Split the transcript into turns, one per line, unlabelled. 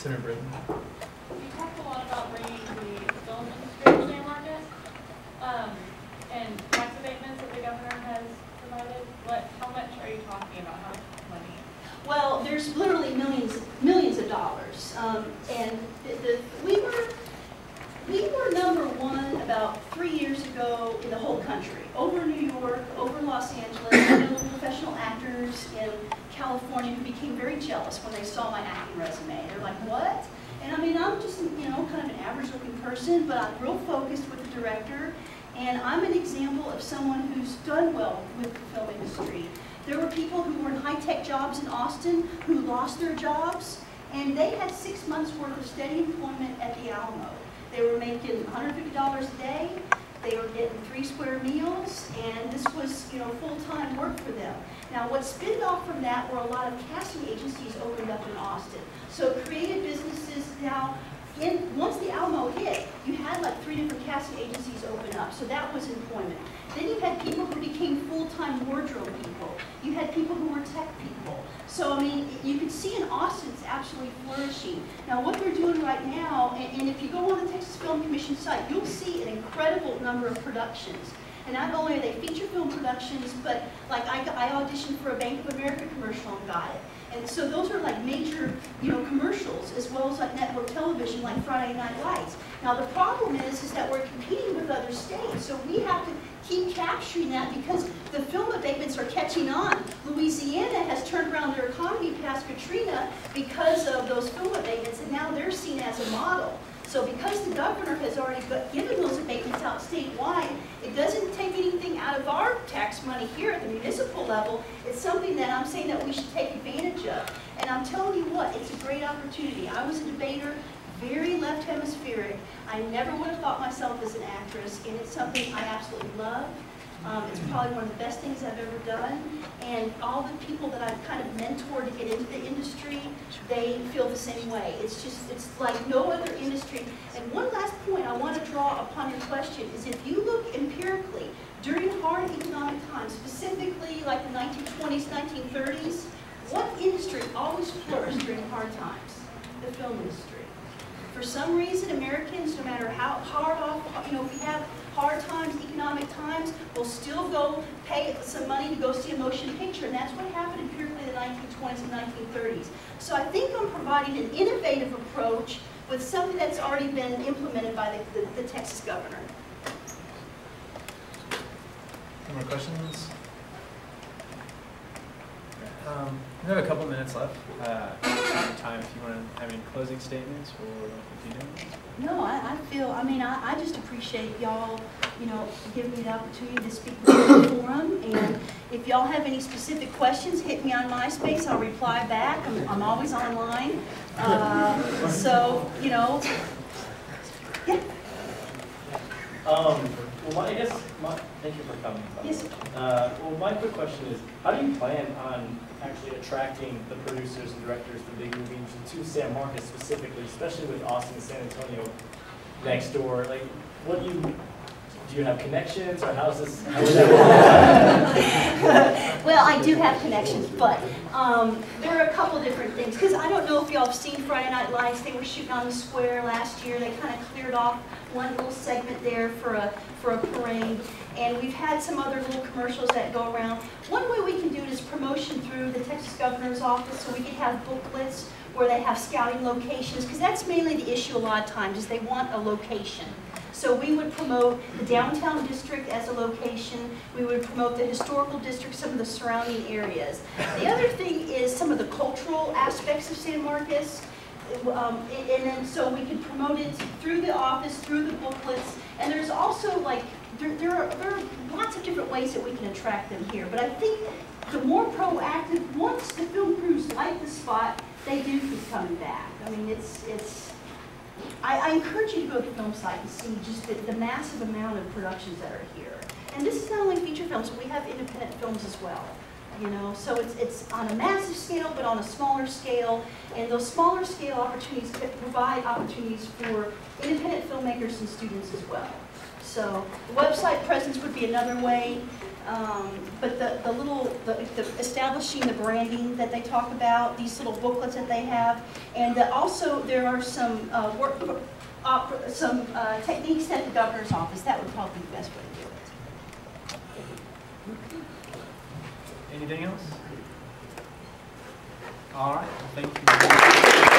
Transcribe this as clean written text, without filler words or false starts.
Senator Britton.
You talked a lot about bringing the film industry to San Marcos, and tax abatements that the governor has provided. How much are you talking about? How much money?
Well, there's literally millions of dollars, and we were number one about 3 years ago in the whole country, over New York, over Los Angeles. I know professional actors in California who became very jealous when they saw my acting resume. They're like, what? And I mean, I'm just, kind of an average-looking person, but I'm real focused with the director, and I'm an example of someone who's done well with the film industry. There were people who were in high-tech jobs in Austin who lost their jobs, and they had 6 months' worth of steady employment at the Alamo. They were making $150 a day. They were getting 3 square meals, and this was, full-time work for them. Now, what spinned off from that were a lot of casting agencies opened up in Austin. So creative businesses now, once the Alamo hit, you had like 3 different casting agencies open up. So that was employment. Then you had people who became full-time wardrobe people. You had people who were tech people. So, I mean, you can see in Austin it's absolutely flourishing. Now, what they're doing right now, and if you go on the Texas Film Commission site, you'll see an incredible number of productions. And not only are they feature film productions, but like I auditioned for a Bank of America commercial and got it. And so those are like major, commercials, as well as like network television, like Friday Night Lights. Now the problem is that we're competing with other states, so we have to keep capturing that because the film abatements are catching on. Louisiana has turned around their economy past Katrina because of those film abatements, and now they're seen as a model. So because the governor has already given those abatements out statewide, it doesn't take anything out of our tax money here at the municipal level. It's something that I'm saying that we should take advantage of. And I'm telling you what, it's a great opportunity. I was a debater, very left hemispheric. I never would have thought myself as an actress, and it's something I absolutely love. It's probably one of the best things I've ever done. And all the people that I've kind of mentored to get into the industry, they feel the same way. It's like no other industry. And one last point I want to draw upon your question is if you look empirically, during hard economic times, specifically like the 1920s, 1930s, what industry always flourished during hard times? The film industry. For some reason, Americans, no matter how hard off, if we have hard times, economic times, will still go pay some money to go see a motion picture. And that's what happened empirically in the 1920s and 1930s. So I think I'm providing an innovative approach with something that's already been implemented by the Texas governor.
Any more questions? We have a couple minutes left. Time if you want to have any closing statements or if you don't.
No, I just appreciate y'all, giving me the opportunity to speak with the forum. And if y'all have any specific questions, hit me on MySpace. I'll reply back. I'm always online. Yeah.
Well, thank you for coming.
Yes.
Well, my quick question is, how do you plan on actually attracting the producers and directors to big movies to San Marcos specifically, especially with Austin and San Antonio next door? Like, do you have connections, or how is that work?
Well, I do have connections, but there are a couple different things. Because I don't know if y'all have seen Friday Night Lights. They were shooting on the square last year. They kind of cleared off one little segment there for a parade. And we've had some other little commercials that go around. One way we can do it is promotion through the Texas governor's office, so we can have booklets where they have scouting locations, because that's mainly the issue a lot of times, is they want a location. So we would promote the downtown district as a location. We would promote the historical district, some of the surrounding areas. The other thing is some of the cultural aspects of San Marcos. And then so we can promote it through the office, through the booklets. And there's also like, there are lots of different ways that we can attract them here. But I think the more proactive, once the film crews like the spot, they do keep coming back. I mean, I encourage you to go to the film site and see just the massive amount of productions that are here. And this is not only feature films, but we have independent films as well. So it's on a massive scale, but on a smaller scale. And those smaller scale opportunities provide opportunities for independent filmmakers and students as well. So the website presence would be another way, but the establishing the branding that they talk about, these little booklets that they have, and also there are some techniques at the governor's office. That would probably be the best way to do it.
Anything else? All right, thank you.